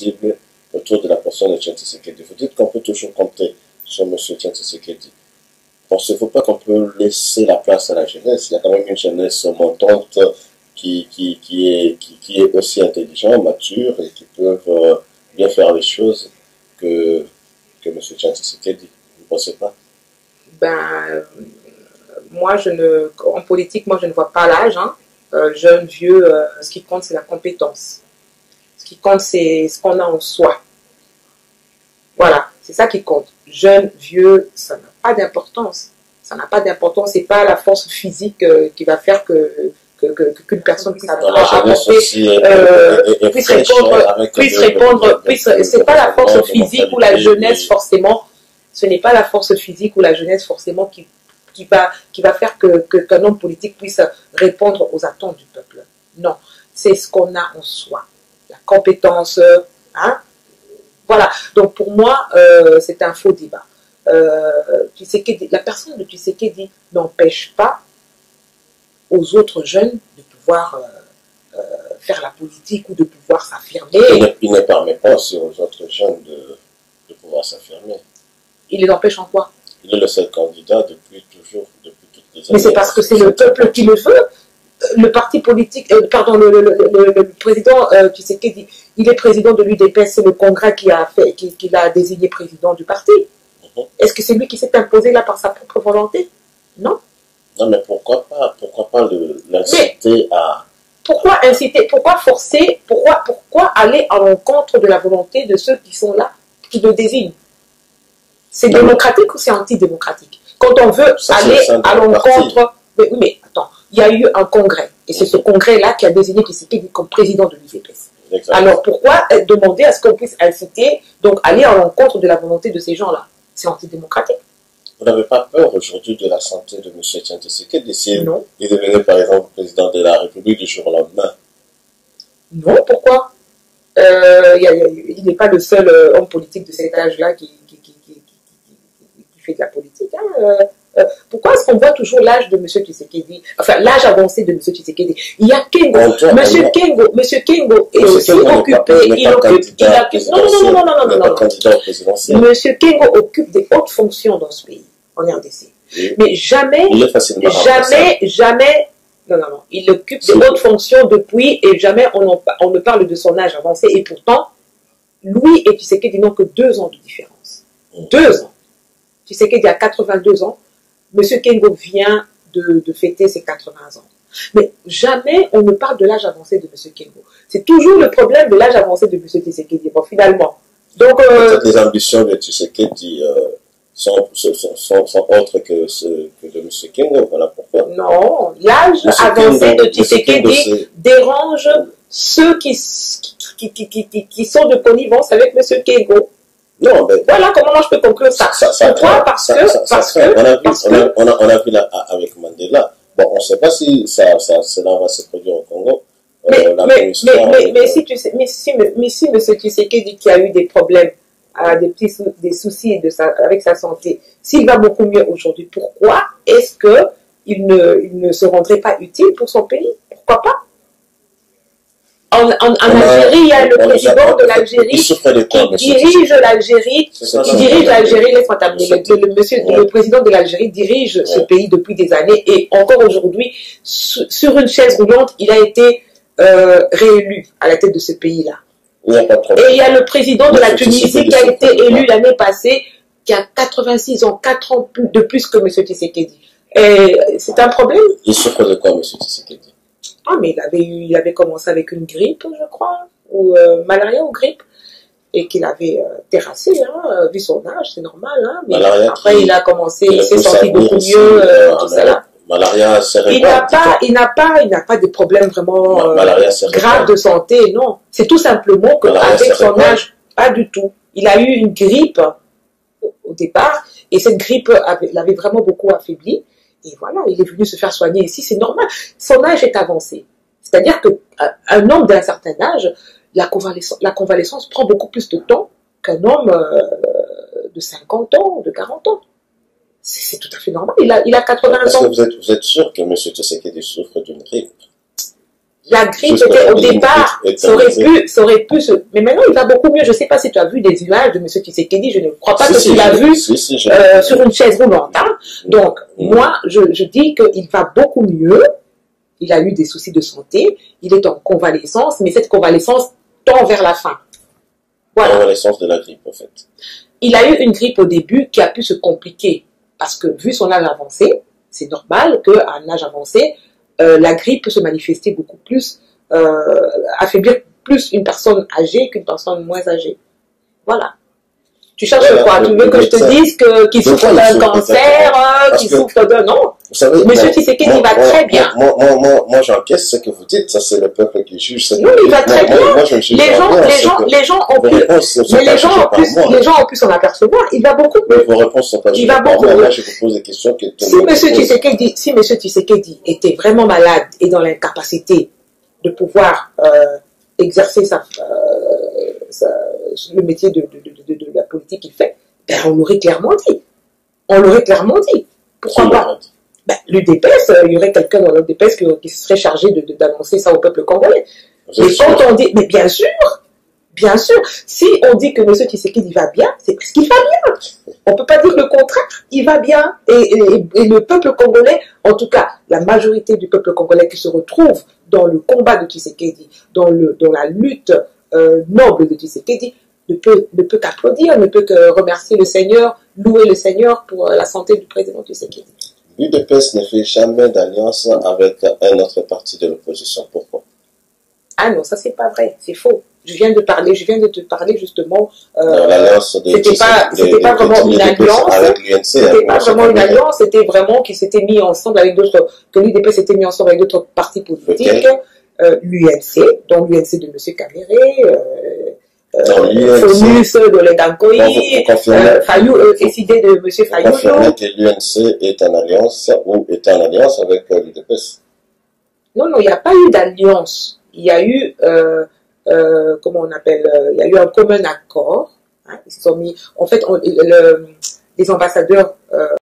indiscutible autour de la personne de Etienne Tshisekedi. Vous dites qu'on peut toujours compter sur M. Etienne Tshisekedi. Pensez-vous pas qu'on peut laisser la place à la jeunesse? Il y a quand même une jeunesse montante qui est aussi intelligente, mature et qui peuvent bien faire les choses que M. Etienne Tshisekedi. Vous ne pensez pas? Ben, moi, en politique, moi, je ne vois pas l'âge. Hein. Jeune, vieux, ce qui compte, c'est la compétence. Ce qui compte, c'est ce qu'on a en soi. Voilà, c'est ça qui compte. Jeune, vieux, ça n'a pas d'importance. Ça n'a pas d'importance. C'est pas la force physique qui va faire qu'une personne puisse répondre. C'est pas la force physique ou la jeunesse forcément. Ce n'est pas la force physique ou la jeunesse forcément qui va faire qu'un homme politique puisse répondre aux attentes du peuple. Non, c'est ce qu'on a en soi. La compétence, hein. Voilà, donc pour moi, c'est un faux débat. La personne de Tshisekedi n'empêche pas aux autres jeunes de pouvoir faire la politique ou de pouvoir s'affirmer. Il ne permet pas aussi aux autres jeunes de pouvoir s'affirmer. Il les empêche en quoi? Il est le seul candidat depuis toujours, depuis toutes les années. Mais c'est parce que c'est le peuple qui le veut. Le parti politique, le président Tshisekedi, il est président de l'UDPS, c'est le Congrès qui l'a désigné président du parti. Est-ce que c'est lui qui s'est imposé là par sa propre volonté? Non. Non, mais pourquoi pas l'inciter à... Pourquoi inciter, pourquoi forcer, pourquoi aller à l'encontre de la volonté de ceux qui sont là, qui le désignent? C'est démocratique ou c'est antidémocratique? Quand on veut aller à l'encontre... Mais attends, il y a eu un congrès, et c'est ce congrès-là qui a désigné Tshisekedi comme président de l'UDPS. Alors pourquoi demander à ce qu'on puisse inciter, donc aller à l'encontre de la volonté de ces gens-là? C'est antidémocratique. Vous n'avez pas peur aujourd'hui de la santé de M. Etienne Tshisekedi s'il devenait par exemple président de la République du jour au lendemain? Non, pourquoi? Il n'est pas le seul homme politique de cet âge-là qui fait de la politique. Hein. Pourquoi est-ce qu'on voit toujours l'âge de M. Tshisekedi, enfin l'âge avancé de M. Tshisekedi? Il y a Kengo. M. Kengo est aussi occupé. Non. M. Kengo occupe des hautes fonctions dans ce pays, en RDC. Mais jamais, il occupe des hautes fonctions depuis et jamais on ne parle de son âge avancé. Et pourtant, lui et Tshisekedi n'ont que 2 ans de différence. 2 ans. Tshisekedi a 82 ans. M. Kengo vient de fêter ses 80 ans. Mais jamais on ne parle de l'âge avancé de M. Kengo. C'est toujours le problème de l'âge avancé de M. Tshisekedi. Bon, finalement. Donc, les ambitions de Tshisekedi sont autres que de M. Kengo. Voilà pourquoi. Non, l'âge avancé de Tshisekedi dérange ceux qui sont de connivence avec M. Kengo. Non, mais voilà comment moi je peux conclure ça. Pourquoi? Parce que on a vu là avec Mandela. Bon, on ne sait pas si cela va se produire au Congo. Mais si M. Tshisekedi qui a eu des problèmes, des soucis avec sa santé, s'il va beaucoup mieux aujourd'hui, pourquoi est-ce qu'il ne se rendrait pas utile pour son pays? Pourquoi pas? En Algérie, il y a le président de l'Algérie qui dirige l'Algérie, laisse-moi terminer, le président de l'Algérie dirige ce pays depuis des années et encore aujourd'hui, sur une chaise roulante, il a été réélu à la tête de ce pays-là. Et il y a le président de la Tunisie qui a été élu l'année passée, qui a 86 ans, 4 ans de plus que M. Tshisekedi. C'est un problème. Il souffre de quoi, M. Tshisekedi? Ah, mais il avait commencé avec une grippe, je crois, ou malaria ou grippe, et qu'il avait terrassé, hein, vu son âge, c'est normal. Hein, mais après, il a commencé, il s'est senti beaucoup mieux, tout ça là. Malaria, il n'a pas de problème vraiment grave de santé, non. C'est tout simplement qu'avec son âge, pas du tout. Il a eu une grippe au départ, et cette grippe l'avait vraiment beaucoup affaibli. Et voilà, il est venu se faire soigner ici, c'est normal. Son âge est avancé. C'est-à-dire qu'un homme d'un certain âge, la convalescence prend beaucoup plus de temps qu'un homme de 50 ans, de 40 ans. C'est tout à fait normal. Il a 80 ans. Est-ce que vous êtes sûr que M. Tshisekedi souffre d'une grippe? La grippe était au départ, ça aurait pu mais maintenant il va beaucoup mieux. Je ne sais pas si tu as vu des images de M. Tshisekedi, je ne crois pas que tu l'as vu sur une chaise roulante. Hein. Donc, moi, je dis qu'il va beaucoup mieux. Il a eu des soucis de santé, il est en convalescence, mais cette convalescence tend vers la fin. Voilà. Convalescence de la grippe, en fait. Il a eu une grippe au début qui a pu se compliquer, parce que vu son âge avancé, c'est normal qu'à un âge avancé, la grippe peut se manifester beaucoup plus, affaiblir plus une personne âgée qu'une personne moins âgée. Voilà. Tu cherches quoi? Tu veux que je te dise qu'il souffre d'un cancer, qu'il souffre d'un... Non. Vous savez, Monsieur Tshisekedi va très bien. Moi j'encaisse ce que vous dites, ça c'est le peuple qui juge. Non, il va très bien. Les gens ont pu s'en apercevoir. Il va beaucoup mieux. Vos réponses sont pas il va beaucoup mieux. Là, je vous pose des questions que si monsieur Tshisekedi était vraiment malade et dans l'incapacité de pouvoir exercer le métier de la politique qu'il fait, ben on l'aurait clairement dit. Pourquoi pas? Ben, l'UDPS, il y aurait quelqu'un dans l'UDPS qui serait chargé d'annoncer ça au peuple congolais. Et quand on dit, mais bien sûr, si on dit que M. Tshisekedi va bien, c'est parce qu'il va bien. On ne peut pas dire le contraire, il va bien. Et le peuple congolais, en tout cas, la majorité du peuple congolais qui se retrouve dans le combat de Tshisekedi, dans la lutte noble de Tshisekedi, ne peut qu'applaudir, ne peut que remercier le Seigneur, louer le Seigneur pour la santé du président Tshisekedi. L'UDPS ne fait jamais d'alliance avec un autre parti de l'opposition. Pourquoi? Ah non, ça c'est pas vrai, c'est faux. Je viens de te parler justement. L'alliance c'était pas vraiment une alliance. Avec l'UNC. C'était pas vraiment une alliance, c'était vraiment qu'ils s'étaient mis ensemble avec d'autres, que l'UDPS s'était mis ensemble avec d'autres partis politiques. L'UNC, dont l'UNC de M. Caméré, Fonus de l'Edankoï, décidé de M. Fayou. Vous confirmez que l'UNC est en alliance ou est en alliance avec l'UDPS? Non, il n'y a pas eu d'alliance. Il y a eu, comment on appelle, il y a eu un commun accord. Hein, ils se sont mis, en fait, les ambassadeurs